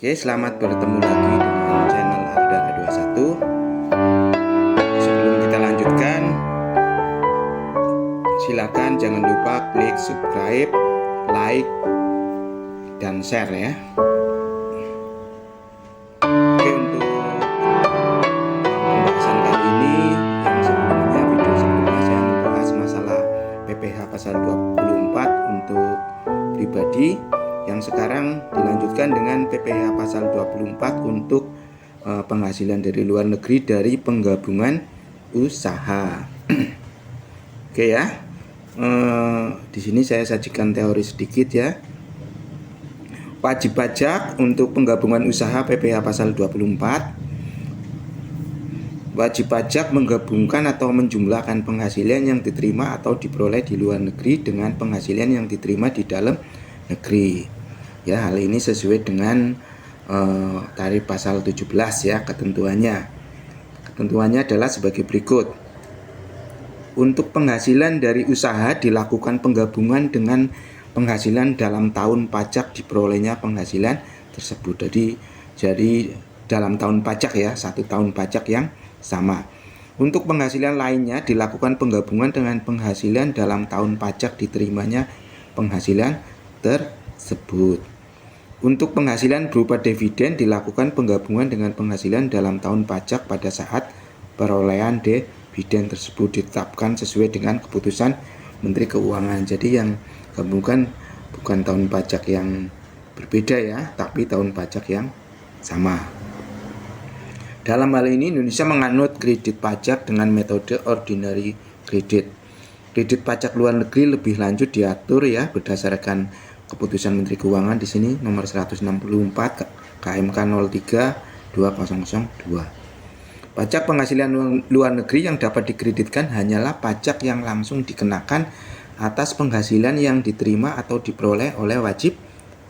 Oke, selamat bertemu lagi dengan channel Ardara 21. Sebelum kita lanjutkan, silakan jangan lupa klik subscribe, like, dan share ya. Oke, untuk pembahasan kali ini, yang sebelumnya, video sebelumnya saya membahas masalah PPh pasal 24 untuk pribadi. Yang sekarang dilanjutkan dengan PPh pasal 24 untuk penghasilan dari luar negeri dari penggabungan usaha. Oke ya. Di sini saya sajikan teori sedikit ya. Wajib pajak untuk penggabungan usaha PPh pasal 24. Wajib pajak menggabungkan atau menjumlahkan penghasilan yang diterima atau diperoleh di luar negeri dengan penghasilan yang diterima di dalam negeri. Ya, hal ini sesuai dengan tarif pasal 17 ya, ketentuannya. Ketentuannya adalah sebagai berikut. Untuk penghasilan dari usaha dilakukan penggabungan dengan penghasilan dalam tahun pajak diperolehnya penghasilan tersebut. Jadi dalam tahun pajak ya, satu tahun pajak yang sama. Untuk penghasilan lainnya dilakukan penggabungan dengan penghasilan dalam tahun pajak diterimanya penghasilan tersebut. Untuk penghasilan berupa dividen dilakukan penggabungan dengan penghasilan dalam tahun pajak pada saat perolehan dividen tersebut ditetapkan sesuai dengan keputusan Menteri Keuangan. Jadi yang gabungkan bukan tahun pajak yang berbeda ya, tapi tahun pajak yang sama. Dalam hal ini Indonesia menganut kredit pajak dengan metode ordinary credit. Kredit pajak luar negeri lebih lanjut diatur ya berdasarkan keputusan Menteri Keuangan di sini nomor 164 KMK 03 2002. Pajak penghasilan luar negeri yang dapat dikreditkan hanyalah pajak yang langsung dikenakan atas penghasilan yang diterima atau diperoleh oleh wajib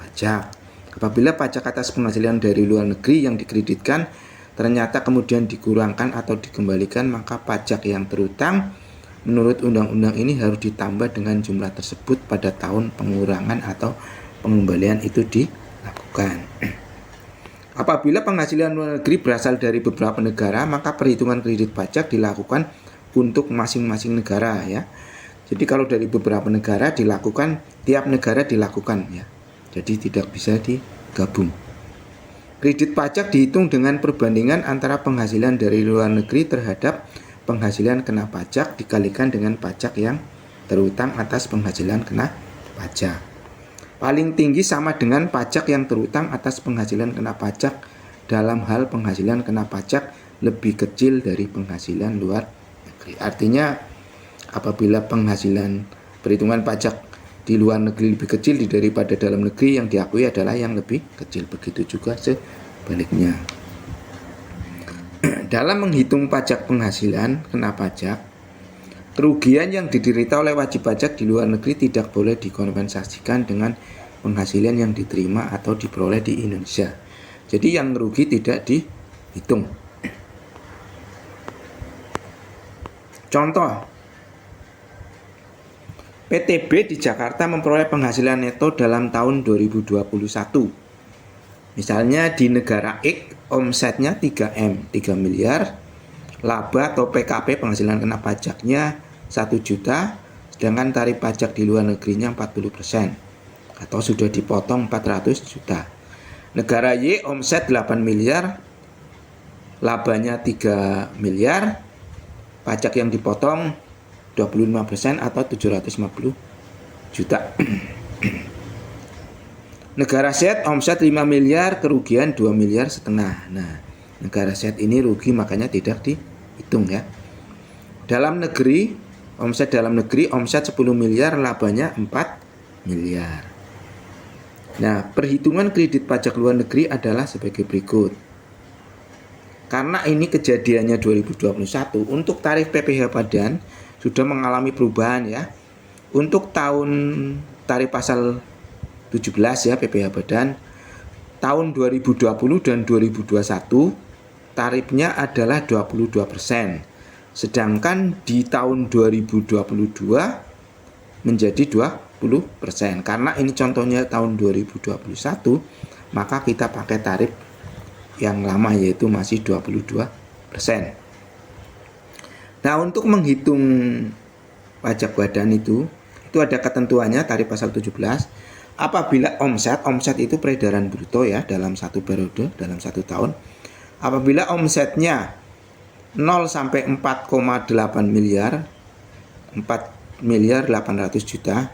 pajak. Apabila pajak atas penghasilan dari luar negeri yang dikreditkan ternyata kemudian dikurangkan atau dikembalikan, maka pajak yang terutang menurut undang-undang ini harus ditambah dengan jumlah tersebut pada tahun pengurangan atau pengembalian itu dilakukan. Apabila penghasilan luar negeri berasal dari beberapa negara, maka perhitungan kredit pajak dilakukan untuk masing-masing negara ya. Jadi kalau dari beberapa negara dilakukan, tiap negara dilakukan ya. Jadi tidak bisa digabung. Kredit pajak dihitung dengan perbandingan antara penghasilan dari luar negeri terhadap penghasilan kena pajak dikalikan dengan pajak yang terutang atas penghasilan kena pajak. Paling tinggi sama dengan pajak yang terutang atas penghasilan kena pajak dalam hal penghasilan kena pajak lebih kecil dari penghasilan luar negeri. Artinya apabila penghasilan perhitungan pajak di luar negeri lebih kecil daripada dalam negeri, yang diakui adalah yang lebih kecil. Begitu juga sebaliknya. Dalam menghitung pajak penghasilan kena pajak, kerugian yang diderita oleh wajib pajak di luar negeri tidak boleh dikompensasikan dengan penghasilan yang diterima atau diperoleh di Indonesia. Jadi yang rugi tidak dihitung. Contoh, PTB di Jakarta memperoleh penghasilan neto dalam tahun 2021. Misalnya di negara X omsetnya 3 miliar, laba atau PKP penghasilan kena pajaknya 1 juta, sedangkan tarif pajak di luar negerinya 40% atau sudah dipotong 400 juta. Negara Y omset 8 miliar, labanya 3 miliar, pajak yang dipotong 25% atau 750 juta. Negara Z omset 5 miliar, kerugian 2 miliar setengah. Nah, negara Z ini rugi makanya tidak dihitung ya. Dalam negeri, omset 10 miliar, labanya 4 miliar. Nah, perhitungan kredit pajak luar negeri adalah sebagai berikut. Karena ini kejadiannya 2021, untuk tarif PPh Badan sudah mengalami perubahan ya. Untuk tahun tarif pasal 17 ya PPh Badan tahun 2020 dan 2021 tarifnya adalah 22%. Sedangkan di tahun 2022 menjadi 20% karena ini contohnya tahun 2021 maka kita pakai tarif yang lama, yaitu masih 22%. Nah, untuk menghitung pajak badan itu ada ketentuannya, tarif pasal 17. Apabila omset itu peredaran bruto ya, dalam satu periode, dalam satu tahun. Apabila omsetnya 0 sampai 4,8 miliar, 4 miliar 800 juta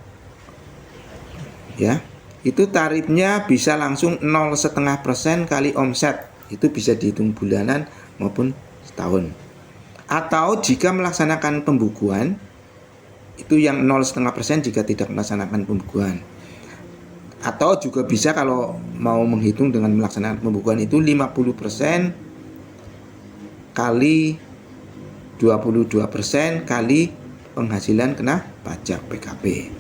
ya, itu tarifnya bisa langsung 0,5% kali omset. Itu bisa dihitung bulanan maupun setahun. Atau jika melaksanakan pembukuan, itu yang 0,5% jika tidak melaksanakan pembukuan. Atau juga bisa kalau mau menghitung dengan melaksanakan pembukuan itu 50% kali 22% kali penghasilan kena pajak PKP.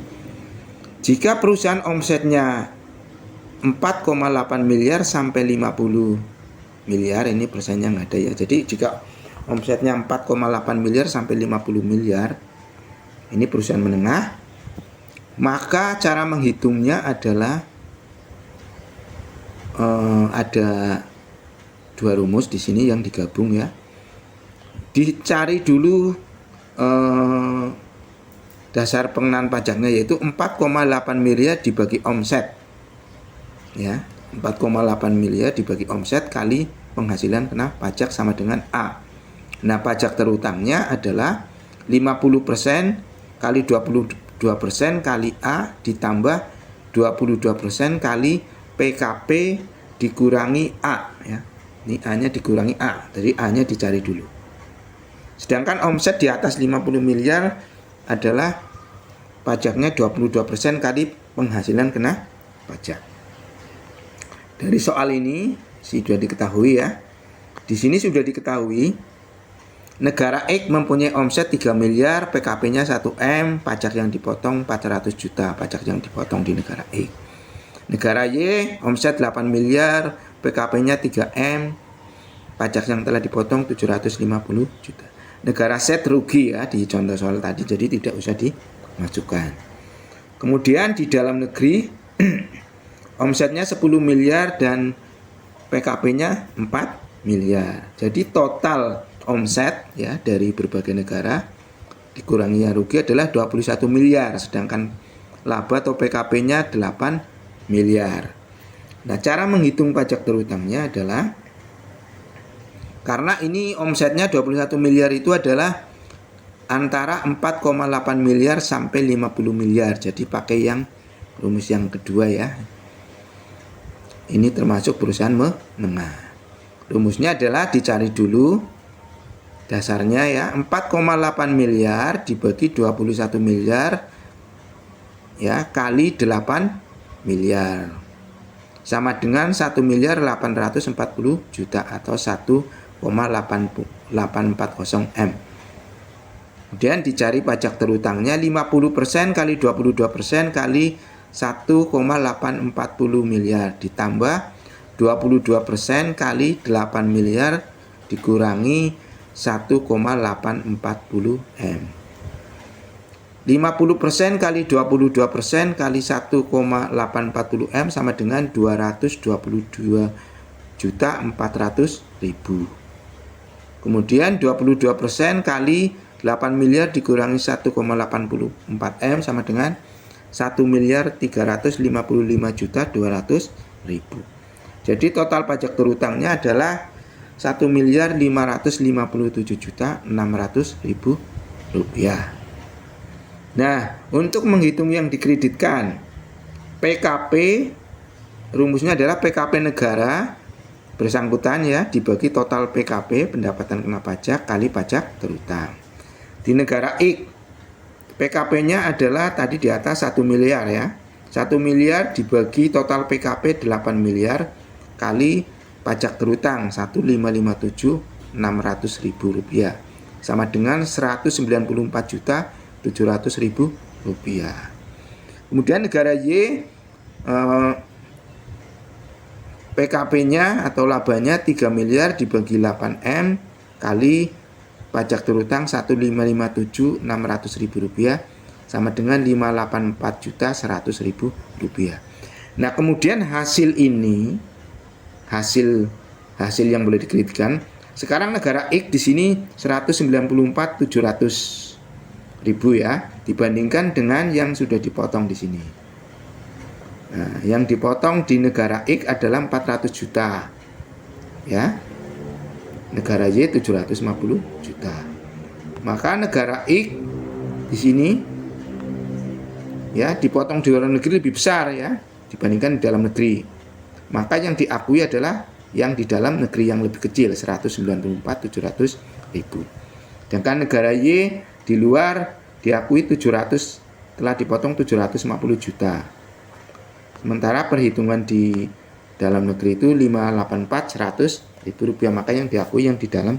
Jika perusahaan omsetnya 4,8 miliar sampai 50 miliar, ini persennya nggak ada ya. Jadi jika omsetnya 4,8 miliar sampai 50 miliar, ini perusahaan menengah, maka cara menghitungnya adalah ada dua rumus di sini yang digabung ya. Dicari dulu dasar pengenaan pajaknya, yaitu 4,8 miliar dibagi omset ya, 4,8 miliar dibagi omset kali penghasilan kena pajak sama dengan A. Nah, pajak terutangnya adalah 50% kali 22% kali A ditambah 22% kali PKP dikurangi A ya. Ini A-nya dikurangi A, jadi A-nya dicari dulu. Sedangkan omset di atas 50 miliar adalah pajaknya 22% kali penghasilan kena pajak. Dari soal ini sudah diketahui ya. Di sini sudah diketahui negara X mempunyai omset 3 miliar, PKP-nya 1M, pajak yang dipotong 400 juta, pajak yang dipotong di negara X. Negara Y omset 8 miliar, PKP-nya 3M, pajak yang telah dipotong 750 juta. Negara Z rugi ya di contoh soal tadi, jadi tidak usah dimasukkan. Kemudian di dalam negeri omsetnya 10 miliar dan PKP-nya 4 miliar. Jadi total omset ya dari berbagai negara dikurangi yang rugi adalah 21 miliar, sedangkan laba atau PKP-nya 8 miliar. Nah, cara menghitung pajak terutangnya adalah, karena ini omsetnya 21 miliar itu adalah antara 4,8 miliar sampai 50 miliar. Jadi pakai yang rumus yang kedua ya. Ini termasuk perusahaan menengah. Rumusnya adalah dicari dulu dasarnya ya, 4,8 miliar dibagi 21 miliar ya kali 8 miliar sama dengan 1 miliar 840 juta atau 1,840 M. Kemudian dicari pajak terutangnya 50% kali 22% kali 1,840 miliar ditambah 22% kali 8 miliar dikurangi 1,840 M. 50% kali 22% kali 1,840 M sama dengan 222.400.000. Kemudian 22% kali 8 miliar dikurangi 1,84 M sama dengan 1.355.200.000. Jadi total pajak terutangnya adalah 1.557.600.000 rupiah. Nah, untuk menghitung yang dikreditkan PKP, rumusnya adalah PKP negara bersangkutan ya dibagi total PKP pendapatan kena pajak kali pajak terutang. Di negara X PKP-nya adalah tadi di atas 1 miliar ya. 1 miliar dibagi total PKP 8 miliar kali pajak terutang 1.557.600.000 rupiah sama dengan 194.700.000 rupiah. Kemudian negara Y PKP-nya atau labanya 3 miliar dibagi 8M kali pajak terutang 1.557.600.000 rupiah sama dengan 584.100.000 rupiah. Nah, kemudian hasil ini hasil yang boleh dikreditkan. Sekarang negara X di sini 194.700.000 ya, dibandingkan dengan yang sudah dipotong di sini. Nah, yang dipotong di negara X adalah 400 juta. Ya. Negara Y 750 juta. Maka negara X di sini ya dipotong di luar negeri lebih besar ya dibandingkan di dalam negeri. Maka yang diakui adalah yang di dalam negeri yang lebih kecil 194.700.000. Sedangkan negara Y di luar diakui 700 telah dipotong 750 juta. Sementara perhitungan di dalam negeri itu 584.100.000 rupiah. Maka yang diakui yang di dalam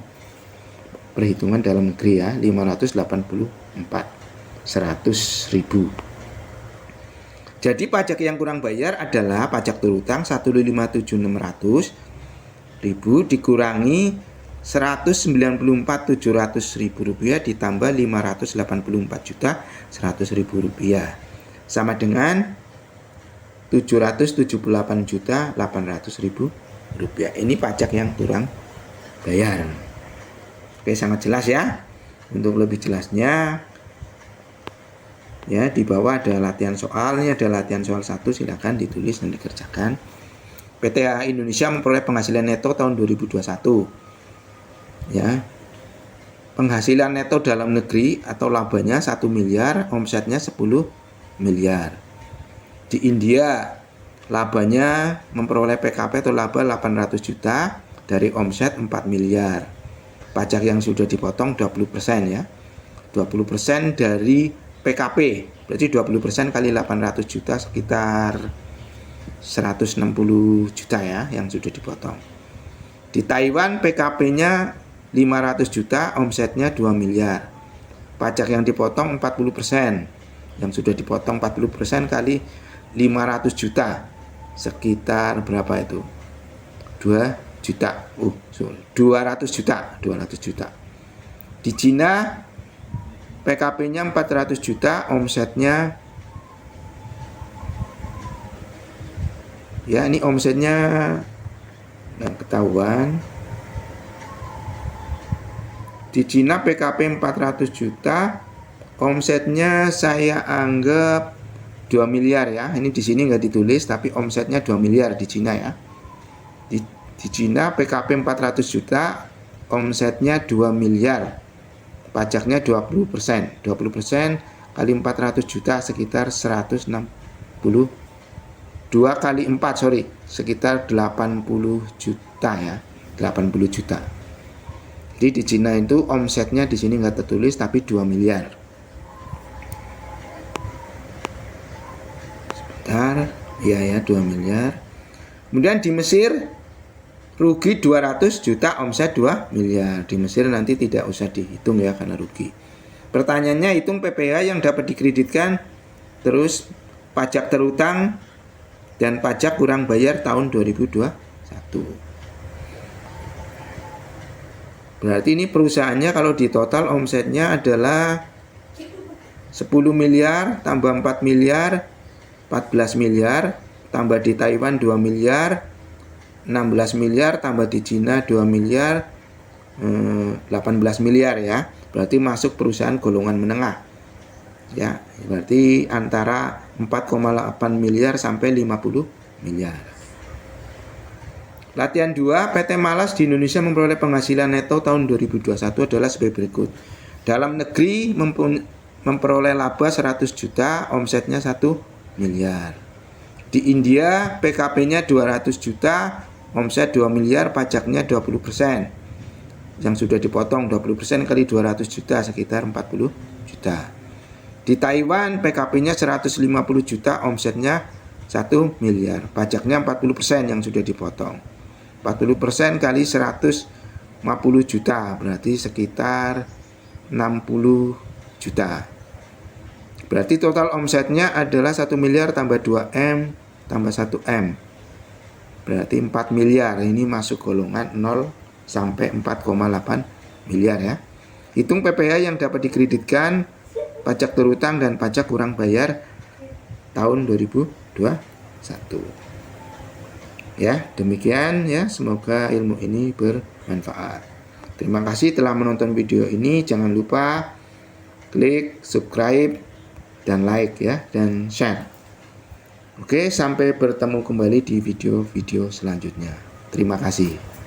perhitungan dalam negeri ya 584.100.000. Jadi pajak yang kurang bayar adalah pajak terutang 157.600.000 dikurangi 194.700.000 rupiah ditambah 584.100.000 rupiah sama dengan 778.800.000 rupiah. Ini pajak yang kurang bayar. Oke, sangat jelas ya. Untuk lebih jelasnya ya di bawah ada latihan soal. Ini ada latihan soal 1, silakan ditulis dan dikerjakan. PTA Indonesia memperoleh penghasilan neto tahun 2021. Ya. Penghasilan neto dalam negeri atau labanya 1 miliar, omsetnya 10 miliar. Di India labanya memperoleh PKP atau laba 800 juta dari omset 4 miliar. Pajak yang sudah dipotong 20% ya. 20% dari PKP. Berarti 20% kali 800 juta sekitar 160 juta ya yang sudah dipotong. Di Taiwan PKP-nya 500 juta, omsetnya 2 miliar. Pajak yang dipotong 40%. Yang sudah dipotong 40% kali 500 juta. Sekitar berapa itu? 200 juta. Di Cina PKP-nya 400 juta, omsetnya ya ini omsetnya nggak ketahuan. Di Cina PKP 400 juta, omsetnya saya anggap 2 miliar ya. Ini di sini nggak ditulis tapi omsetnya 2 miliar di Cina ya. Di Cina PKP 400 juta, omsetnya 2 miliar. Pajaknya 20%. 20% kali 400 juta sekitar 160. 2 kali 4 sekitar 80 juta ya. 80 juta. Jadi di Cina itu omsetnya di sini nggak tertulis tapi 2 miliar. Sebentar, ya 2 miliar. Kemudian di Mesir rugi 200 juta, omset 2 miliar. Di Mesir nanti tidak usah dihitung ya karena rugi. Pertanyaannya hitung PPh yang dapat dikreditkan, terus pajak terutang dan pajak kurang bayar tahun 2021. Berarti ini perusahaannya kalau di total omsetnya adalah 10 miliar tambah 4 miliar 14 miliar, tambah di Taiwan 2 miliar 16 miliar, tambah di Cina 2 miliar 18 miliar ya. Berarti masuk perusahaan golongan menengah. Ya, berarti antara 4,8 miliar sampai 50 miliar. Latihan 2, PT Malas di Indonesia memperoleh penghasilan neto tahun 2021 adalah sebagai berikut. Dalam negeri memperoleh laba 100 juta, omsetnya 1 miliar. Di India PKP-nya 200 juta, omset 2 miliar, pajaknya 20%. Yang sudah dipotong 20% kali 200 juta sekitar 40 juta. Di Taiwan PKP-nya 150 juta, omsetnya 1 miliar. Pajaknya 40% yang sudah dipotong. 40% kali 150 juta berarti sekitar 60 juta. Berarti total omsetnya adalah 1 miliar tambah 2M tambah 1M. Berarti 4 miliar. Ini masuk golongan 0 sampai 4,8 miliar ya. Hitung PPh yang dapat dikreditkan, pajak terutang dan pajak kurang bayar tahun 2021. Ya, demikian ya, semoga ilmu ini bermanfaat. Terima kasih telah menonton video ini. Jangan lupa klik subscribe dan like ya, dan share. Oke, sampai bertemu kembali di video-video selanjutnya. Terima kasih.